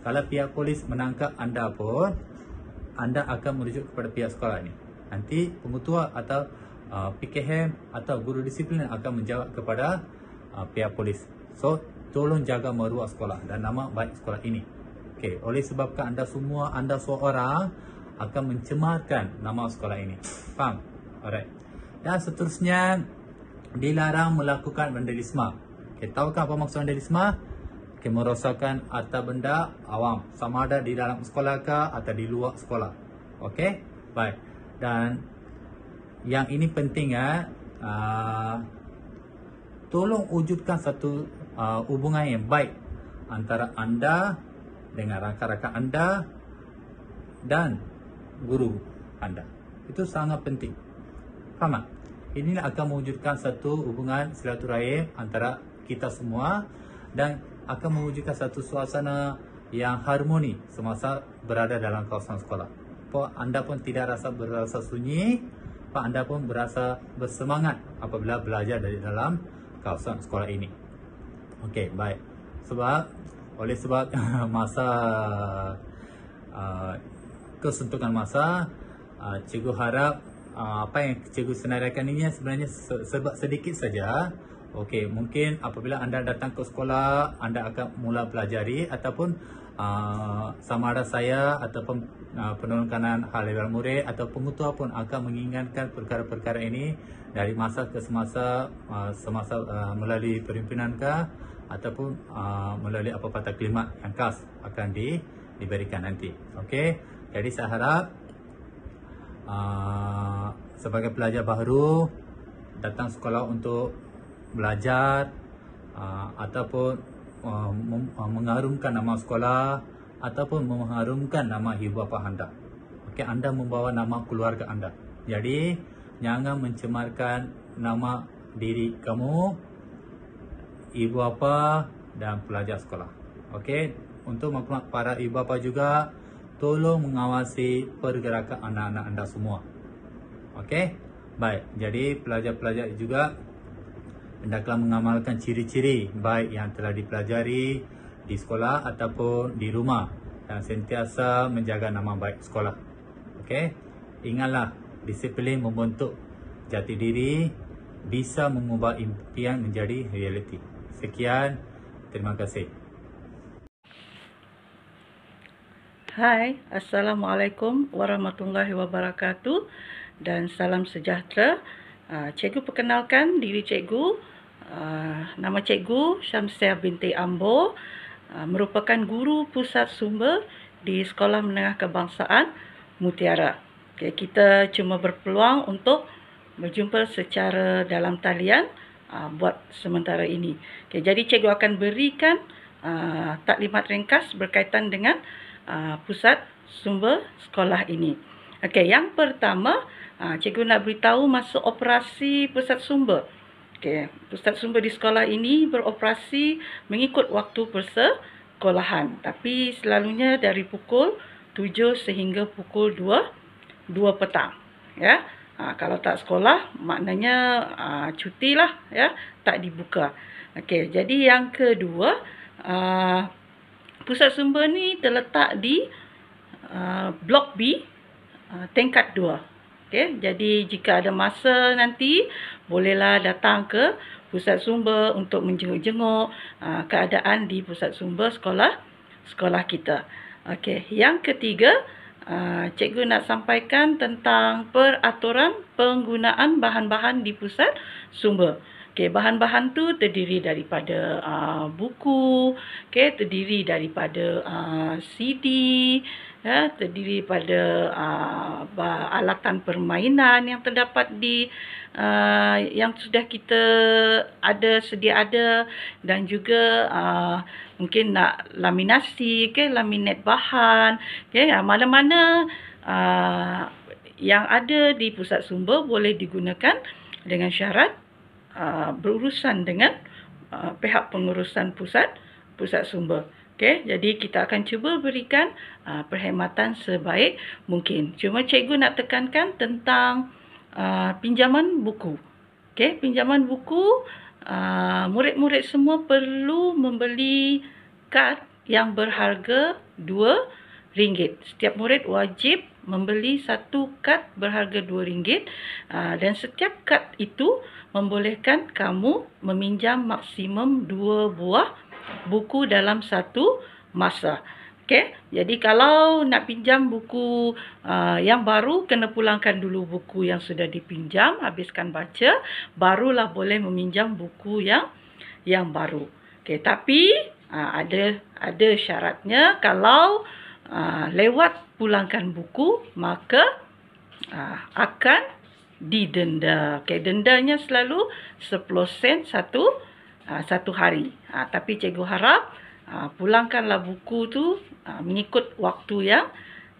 G: Kalau pihak polis menangkap anda pun, anda akan merujuk kepada pihak sekolah ini. Nanti pengetua atau PKM atau guru disiplin akan menjawab kepada pihak polis. So, tolong jaga maruah sekolah dan nama baik sekolah ini. Okey, oleh sebabkan anda seorang akan mencemarkan nama sekolah ini. Faham? Alright. Dan seterusnya, dilarang melakukan vandalisme. Okey, tahukah apa maksud vandalisme? Okay, merosakkan harta benda awam, sama ada di dalam sekolah ke atau di luar sekolah. Okey, baik. Dan yang ini penting tolong wujudkan satu hubungan yang baik antara anda dengan rakan-rakan anda dan guru anda. Itu sangat penting. Faham tak? Ini akan mewujudkan satu hubungan silaturahim antara kita semua dan akan mewujudkan satu suasana yang harmoni semasa berada dalam kawasan sekolah. Anda pun tidak berasa sunyi, anda pun berasa bersemangat apabila belajar dari dalam kawasan sekolah ini. Okey, baik. Oleh sebab masa kesentukan masa, cikgu harap apa yang cikgu senaraikan ini sebenarnya sebab sedikit saja. Okey, mungkin apabila anda datang ke sekolah, anda akan mula pelajari ataupun sama ada saya ataupun penolong kanan hal ehwal murid atau pengetua pun akan mengingatkan perkara-perkara ini dari masa ke semasa, semasa melalui perhimpunan ataupun melalui apa-apa taklimat yang khas akan diberikan nanti. Okey, jadi saya harap sebagai pelajar baru datang sekolah untuk belajar ataupun mengharumkan nama sekolah ataupun mengharumkan nama ibu bapa anda. Okey, anda membawa nama keluarga anda. Jadi jangan mencemarkan nama diri kamu, ibu bapa dan pelajar sekolah. Okey, untuk maklumat para ibu bapa juga, tolong mengawasi pergerakan anak-anak anda semua. Okey, baik. Jadi pelajar-pelajar juga hendaklah mengamalkan ciri-ciri baik yang telah dipelajari di sekolah ataupun di rumah dan sentiasa menjaga nama baik sekolah. Okey, ingatlah disiplin membentuk jati diri, bisa mengubah impian menjadi realiti. Sekian, terima kasih.
H: Hai, Assalamualaikum warahmatullahi wabarakatuh dan salam sejahtera. Cikgu perkenalkan diri cikgu. Nama cikgu Syamsiah binti Ambo, merupakan guru pusat sumber di Sekolah Menengah Kebangsaan Mutiara. Okay, kita cuma berpeluang untuk berjumpa secara dalam talian buat sementara ini. Okay, jadi cikgu akan berikan taklimat ringkas berkaitan dengan pusat sumber sekolah ini. Okay, yang pertama, cikgu nak beritahu masa operasi pusat sumber. Okay, pusat sumber di sekolah ini beroperasi mengikut waktu persekolahan, tapi selalunya dari pukul 7 sehingga pukul 2 petang. Ya, kalau tak sekolah maknanya cuti lah, ya, tak dibuka. Okay, jadi yang kedua, pusat sumber ni terletak di Blok B, tingkat 2. Okey, jadi jika ada masa nanti bolehlah datang ke pusat sumber untuk menjenguk-jenguk keadaan di pusat sumber sekolah kita. Okey, yang ketiga, cikgu nak sampaikan tentang peraturan penggunaan bahan-bahan di pusat sumber. Okey, bahan-bahan tu terdiri daripada buku, okey, terdiri daripada CD, ya, terdiri daripada alatan permainan yang terdapat di yang sudah kita sedia ada, dan juga mungkin nak laminasi, okey, laminat bahan, okey, mana-mana yang ada di pusat sumber boleh digunakan dengan syarat berurusan dengan pihak pengurusan pusat sumber. Okey, jadi kita akan cuba berikan perkhidmatan sebaik mungkin. Cuma cikgu nak tekankan tentang pinjaman buku. Okey, pinjaman buku, murid-murid semua perlu membeli kad yang berharga RM2. Setiap murid wajib membeli satu kad berharga RM2, dan setiap kad itu membolehkan kamu meminjam maksimum 2 buah buku dalam satu masa. Okey, jadi kalau nak pinjam buku yang baru, kena pulangkan dulu buku yang sudah dipinjam, habiskan baca, barulah boleh meminjam buku yang baru. Okey, tapi ada syaratnya. Kalau lewat pulangkan buku, maka akan didenda. Okey, dendanya selalu 10 sen satu hari. Tapi cikgu harap pulangkanlah buku tu mengikut waktu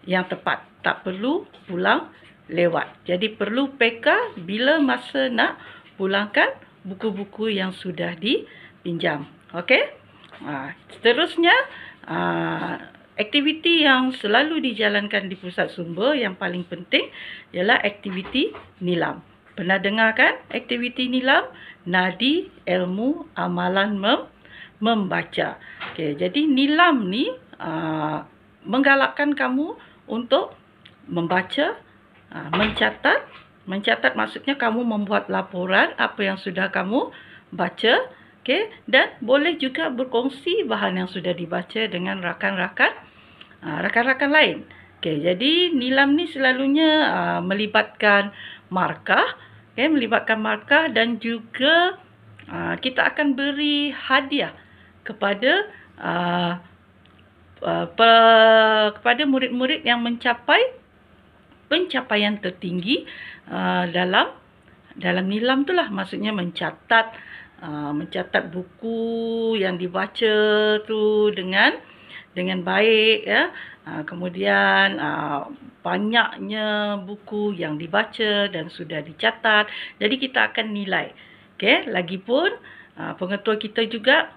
H: yang tepat. Tak perlu pulang lewat. Jadi perlu peka bila masa nak pulangkan buku-buku yang sudah dipinjam. Okey? Seterusnya, aktiviti yang selalu dijalankan di pusat sumber yang paling penting ialah aktiviti nilam. Pernah dengar kan aktiviti nilam? Nadi ilmu amalan membaca. Okey, jadi nilam ni menggalakkan kamu untuk membaca, mencatat. Mencatat maksudnya kamu membuat laporan apa yang sudah kamu baca. Okey, dan boleh juga berkongsi bahan yang sudah dibaca dengan rakan-rakan lain. Okey, jadi nilam ni selalunya melibatkan markah, dan juga kita akan beri hadiah kepada murid-murid yang mencapai pencapaian tertinggi dalam nilam itulah, maksudnya mencatat buku yang dibaca tu dengan baik, ya. Kemudian banyaknya buku yang dibaca dan sudah dicatat. Jadi kita akan nilai. Okey, lagipun pengetua kita juga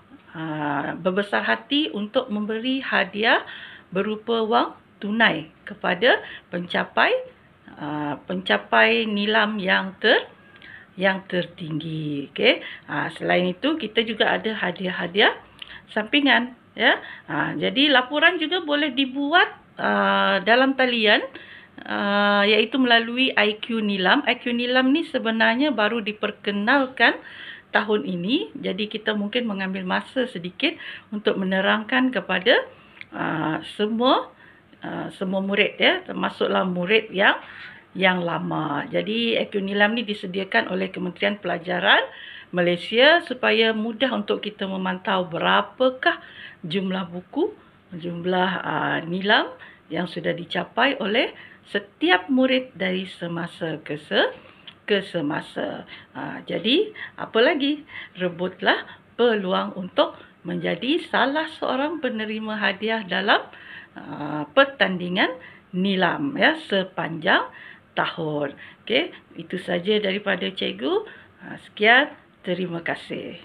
H: berbesar hati untuk memberi hadiah berupa wang tunai kepada pencapai nilam yang tertinggi. Okey. Selain itu kita juga ada hadiah-hadiah sampingan, ya. Jadi laporan juga boleh dibuat dalam talian, iaitu melalui IQ Nilam. IQ Nilam ni sebenarnya baru diperkenalkan tahun ini. Jadi kita mungkin mengambil masa sedikit untuk menerangkan kepada semua murid, ya, termasuklah murid yang lama. Jadi IQ Nilam ni disediakan oleh Kementerian Pelajaran Malaysia supaya mudah untuk kita memantau berapakah jumlah buku, jumlah nilam yang sudah dicapai oleh setiap murid dari semasa ke semasa. Jadi apa lagi? Rebutlah peluang untuk menjadi salah seorang penerima hadiah dalam pertandingan nilam, ya, sepanjang tahun. Okey, itu saja daripada cikgu. Sekian, terima kasih.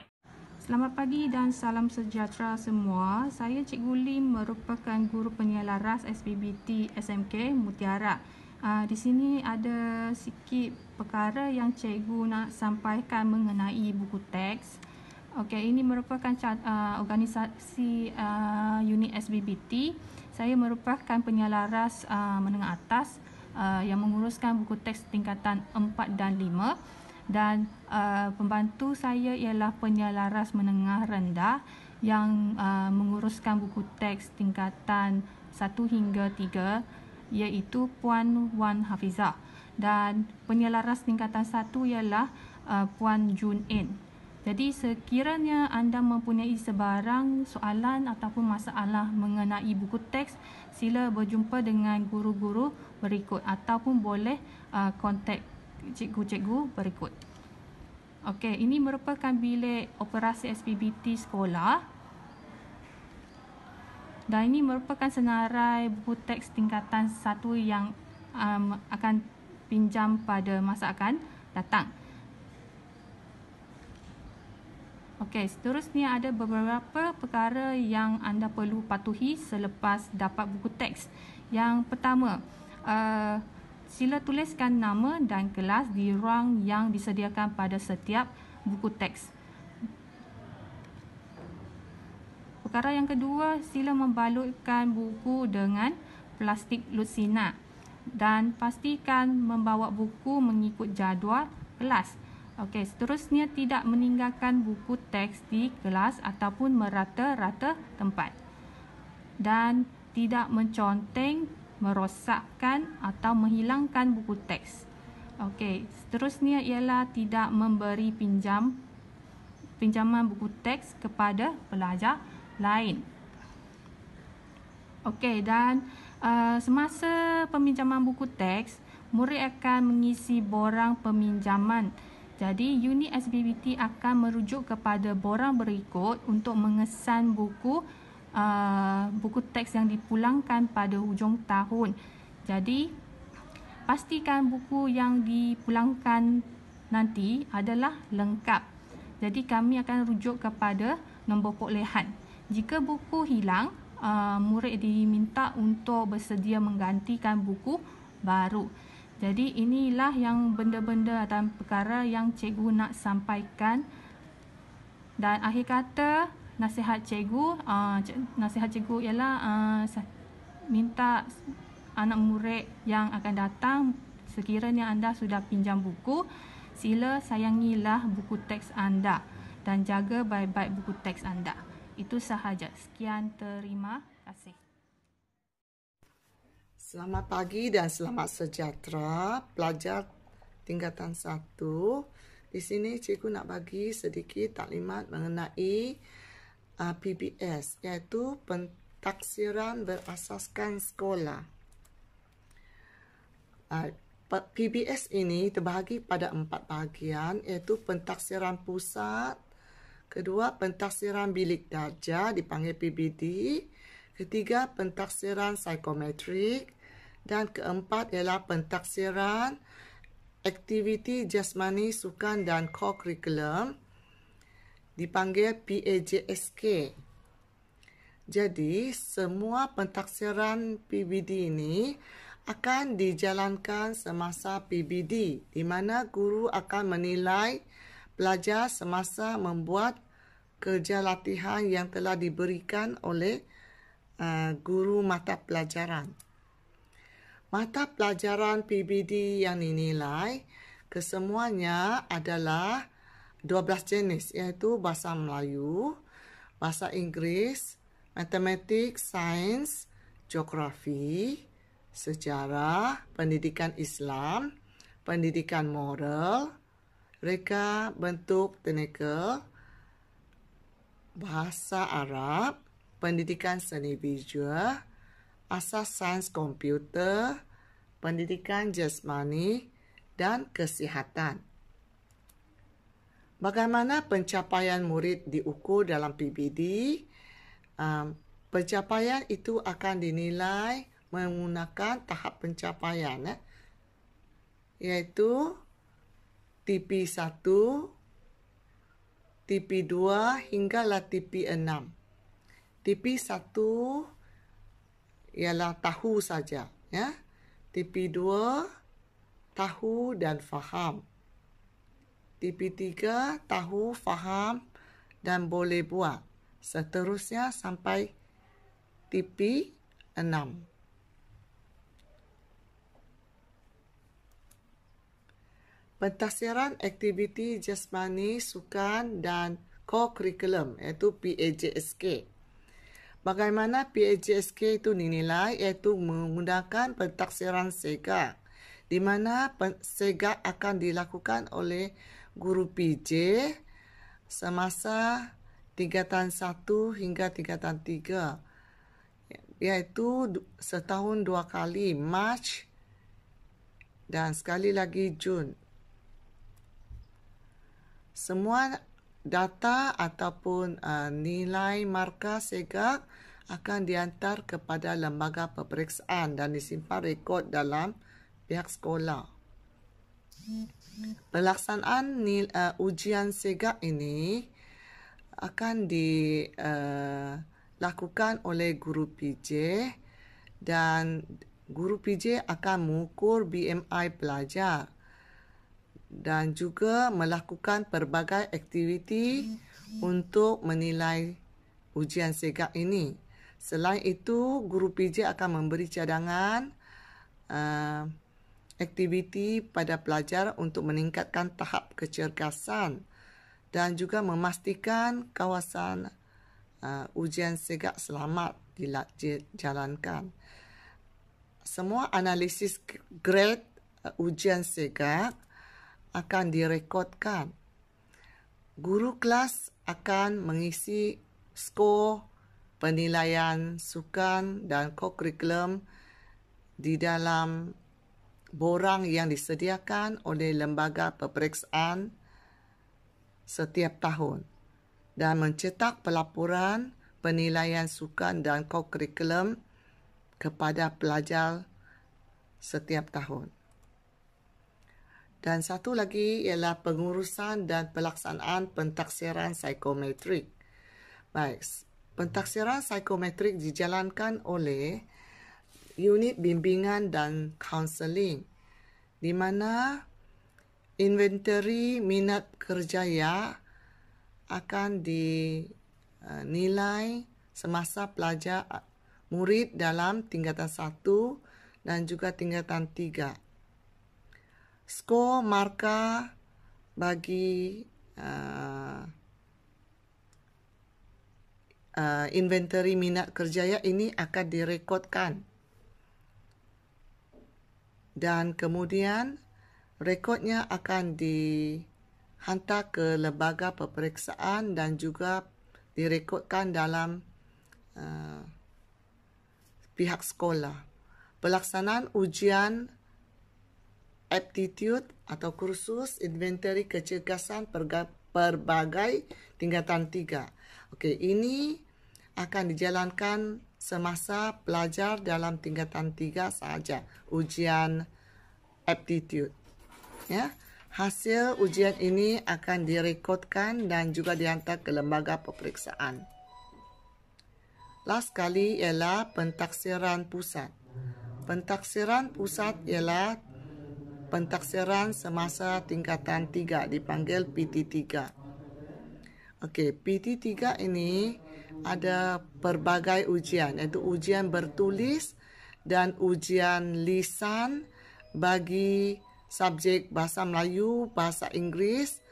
I: Selamat pagi dan salam sejahtera semua. Saya Cikgu Lim, merupakan guru penyelaras SPBT SMK Mutiara. Di sini ada sikit perkara yang cikgu nak sampaikan mengenai buku teks. Okey, ini merupakan organisasi unit SPBT. Saya merupakan penyelaras menengah atas. yang menguruskan buku teks tingkatan 4 dan 5, dan pembantu saya ialah penyelaras menengah rendah yang menguruskan buku teks tingkatan 1 hingga 3, iaitu Puan Wan Hafizah, dan penyelaras tingkatan 1 ialah Puan Jun In. Jadi sekiranya anda mempunyai sebarang soalan ataupun masalah mengenai buku teks, sila berjumpa dengan guru-guru berikut ataupun boleh kontak cikgu-cikgu berikut. Okey, ini merupakan bilik operasi SPBT sekolah. Dan ini merupakan senarai buku teks tingkatan 1 yang akan pinjam pada masa akan datang. Okey, seterusnya ada beberapa perkara yang anda perlu patuhi selepas dapat buku teks. Yang pertama, sila tuliskan nama dan kelas di ruang yang disediakan pada setiap buku teks. Perkara yang kedua, sila membalutkan buku dengan plastik lutsina dan pastikan membawa buku mengikut jadual kelas. Okey, seterusnya tidak meninggalkan buku teks di kelas ataupun merata-rata tempat. Dan tidak menconteng, merosakkan atau menghilangkan buku teks. Okey, seterusnya ialah tidak memberi pinjaman buku teks kepada pelajar lain. Okey, dan semasa peminjaman buku teks, murid akan mengisi borang peminjaman. Jadi, unit SPBT akan merujuk kepada borang berikut untuk mengesan buku teks yang dipulangkan pada hujung tahun. Jadi, pastikan buku yang dipulangkan nanti adalah lengkap. Jadi, kami akan rujuk kepada nombor perolehan. Jika buku hilang, murid diminta untuk bersedia menggantikan buku baru. Jadi inilah yang benda-benda dan perkara yang cikgu nak sampaikan. Dan akhir kata, nasihat cikgu ialah minta anak murid yang akan datang, sekiranya anda sudah pinjam buku, sila sayangilah buku teks anda dan jaga baik-baik buku teks anda. Itu sahaja. Sekian, terima kasih.
J: Selamat pagi dan selamat sejahtera pelajar tingkatan 1. Di sini cikgu nak bagi sedikit taklimat mengenai PBS, iaitu pentaksiran berasaskan sekolah. PBS ini terbahagi pada 4 bahagian, iaitu pentaksiran pusat, kedua pentaksiran bilik darjah dipanggil PBD, ketiga pentaksiran psikometrik, dan keempat ialah pentaksiran aktiviti jasmani, sukan dan co-curriculum dipanggil PAJSK. Jadi, semua pentaksiran PBD ini akan dijalankan semasa PBD, di mana guru akan menilai pelajar semasa membuat kerja latihan yang telah diberikan oleh guru mata pelajaran. Mata pelajaran PBD yang dinilai kesemuanya adalah 12 jenis, iaitu bahasa Melayu, bahasa Inggeris, matematik, sains, geografi, sejarah, pendidikan Islam, pendidikan moral, reka bentuk teknikal, bahasa Arab, pendidikan seni visual, asas sains komputer, pendidikan jasmani dan kesihatan. Bagaimana pencapaian murid diukur dalam PBD? Pencapaian itu akan dinilai menggunakan tahap pencapaian, iaitu TP1, TP2 hinggalah TP6. TP1 ialah tahu saja, ya. TP2 tahu dan faham. TP3 tahu, faham dan boleh buat. Seterusnya sampai TP6. Pentaksiran aktiviti jasmani, sukan dan co-curriculum iaitu PAJSK. Bagaimana PAJSK itu dinilai? Iaitu menggunakan pentaksiran segak, di mana segak akan dilakukan oleh guru PJ semasa tingkatan 1 hingga tingkatan 3, iaitu setahun 2 kali, Mac dan sekali lagi Jun. Semua data ataupun nilai markah segak akan dihantar kepada lembaga peperiksaan dan disimpan rekod dalam pihak sekolah. Pelaksanaan ujian segak ini akan dilakukan oleh guru PJ dan guru PJ akan mengukur BMI pelajar dan juga melakukan pelbagai aktiviti untuk menilai ujian segak ini. Selain itu, guru PJ akan memberi cadangan aktiviti pada pelajar untuk meningkatkan tahap kecergasan dan juga memastikan kawasan ujian segak selamat dijalankan. Semua analisis grade ujian segak akan direkodkan. Guru kelas akan mengisi skor penilaian sukan dan co-curriculum di dalam borang yang disediakan oleh lembaga peperiksaan setiap tahun dan mencetak pelaporan penilaian sukan dan co-curriculum kepada pelajar setiap tahun. Dan satu lagi ialah pengurusan dan pelaksanaan pentaksiran psikometrik. Baik, pentaksiran psikometrik dijalankan oleh unit bimbingan dan kaunseling, di mana inventory minat kerjaya akan dinilai semasa pelajar murid dalam tingkatan 1 dan juga tingkatan 3. Skor markah bagi inventory minat kerjaya ini akan direkodkan. Dan kemudian rekodnya akan dihantar ke lembaga peperiksaan dan juga direkodkan dalam pihak sekolah. Pelaksanaan ujian aptitude atau kursus inventory kecergasan pelbagai tingkatan 3. Okey, ini akan dijalankan semasa pelajar dalam tingkatan 3 sahaja, ujian aptitude. Ya, hasil ujian ini akan direkodkan dan juga dihantar ke lembaga peperiksaan. Last kali ialah pentaksiran pusat. Pentaksiran pusat ialah pentaksiran semasa tingkatan 3, dipanggil PT3. Okey, PT3 ini ada pelbagai ujian, iaitu ujian bertulis dan ujian lisan bagi subjek Bahasa Melayu, Bahasa Inggeris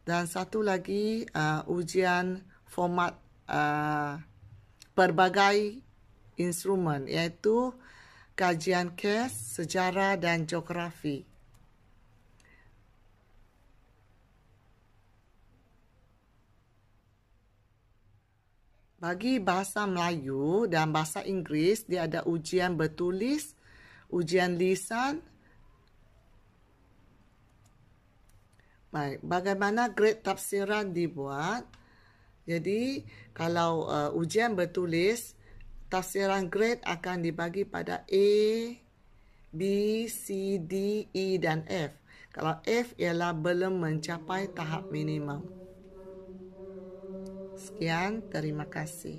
J: dan satu lagi ujian format pelbagai instrumen, iaitu kajian kes, sejarah dan geografi. Bagi Bahasa Melayu dan Bahasa Inggeris, dia ada ujian bertulis, ujian lisan. Baik, bagaimana grade tafsiran dibuat? Jadi, kalau ujian bertulis, tafsiran grade akan dibagi pada A, B, C, D, E dan F. Kalau F ialah belum mencapai tahap minimum. Sekian, terima kasih.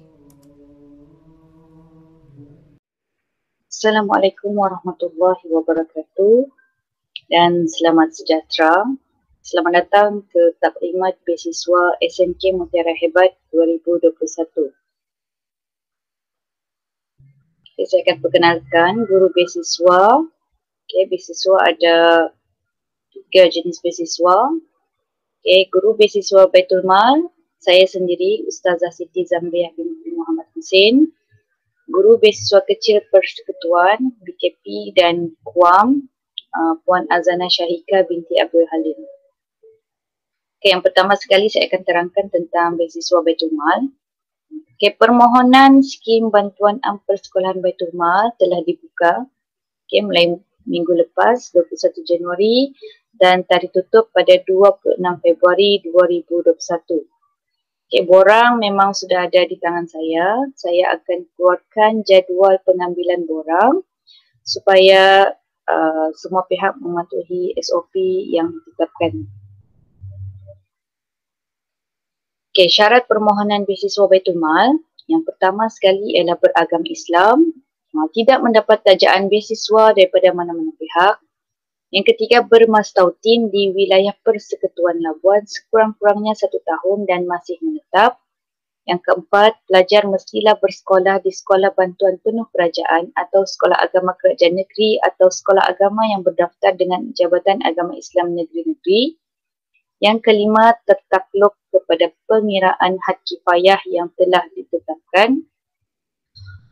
K: Assalamualaikum warahmatullahi wabarakatuh dan selamat sejahtera. Selamat datang ke Taklimat Beasiswa SMK Mutiara Hebat 2021. Saya akan perkenalkan guru beasiswa. Beasiswa ada 3 jenis beasiswa. Okay, guru beasiswa Baitul Mal, saya sendiri Ustazah Siti Zamriah binti Muhammad Hussein. Guru beasiswa kecil Persekutuan BKP dan Kuam, Puan Azana Syahika binti Abdul Halim. Okay, yang pertama sekali saya akan terangkan tentang beasiswa Baitul Mal. Okay, permohonan skim bantuan persekolahan Baitul Mal telah dibuka mulai minggu lepas 21 Januari dan tarikh tutup pada 26 Februari 2021. Borang memang sudah ada di tangan saya. Saya akan keluarkan jadual pengambilan borang supaya semua pihak mematuhi SOP yang ditetapkan. Syarat permohonan beasiswa Baitul Mal. Yang pertama sekali ialah beragama Islam, tidak mendapat tajaan beasiswa daripada mana-mana pihak. Yang ketiga, bermastautin di wilayah Persekutuan Labuan sekurang-kurangnya 1 tahun dan masih menetap. Yang keempat, pelajar mestilah bersekolah di sekolah bantuan penuh kerajaan atau sekolah agama kerajaan negeri atau sekolah agama yang berdaftar dengan Jabatan Agama Islam Negeri-Negeri. Yang kelima, tertakluk kepada pengiraan had kifayah yang telah ditetapkan.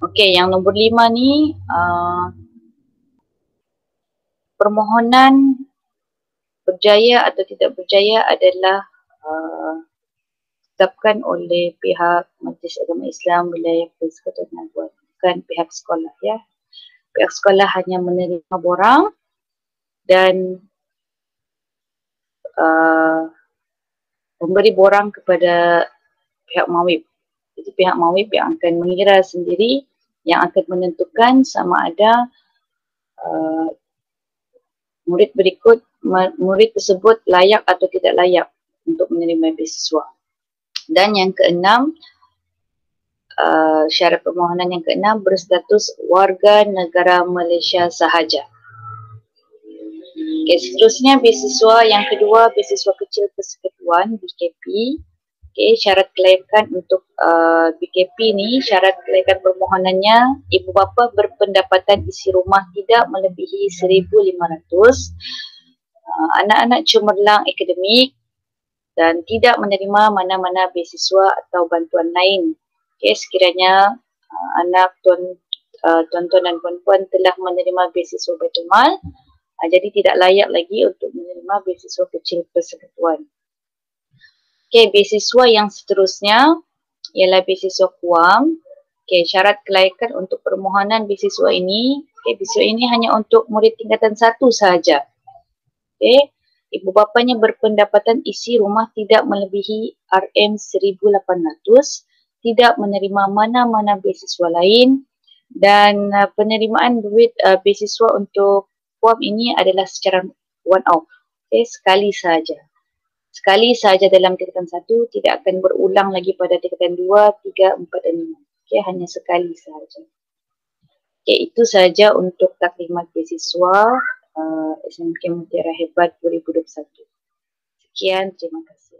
K: Okey, yang nombor 5 ni, permohonan berjaya atau tidak berjaya adalah ditetapkan oleh pihak Majlis Agama Islam Wilayah Persekutuan Labuan, bukan pihak sekolah ya. Pihak sekolah hanya menerima borang dan memberi borang kepada pihak mawib. Jadi pihak mawib yang akan mengira sendiri, yang akan menentukan sama ada murid tersebut layak atau tidak layak untuk menerima beasiswa. Dan yang keenam, syarat permohonan yang keenam berstatus warga negara Malaysia sahaja. Okay, seterusnya beasiswa yang kedua, beasiswa kecil persekutuan BKP. Okay, syarat kelayakan untuk BKP ni, syarat kelayakan permohonannya, ibu bapa berpendapatan isi rumah tidak melebihi 1,500, anak-anak cemerlang akademik dan tidak menerima mana-mana beasiswa atau bantuan lain. Okay, sekiranya anak tuan-tuan dan puan-puan telah menerima beasiswa Baitul Mal, jadi tidak layak lagi untuk menerima beasiswa kecil persekutuan. Okay, beasiswa yang seterusnya ialah beasiswa Kuam. Okay, syarat kelayakan untuk permohonan beasiswa ini, beasiswa ini hanya untuk murid tingkatan 1 sahaja. Okay, ibu bapanya berpendapatan isi rumah tidak melebihi RM1,800, tidak menerima mana-mana beasiswa lain, dan penerimaan duit beasiswa untuk Kuam ini adalah secara one off, sekali sahaja. Sekali sahaja dalam tingkatan 1, tidak akan berulang lagi pada tingkatan 2, 3, 4 dan 5. Hanya sekali sahaja. Itu sahaja untuk taklimat beasiswa SMK Mutiara Hebat 2021. Sekian, terima kasih.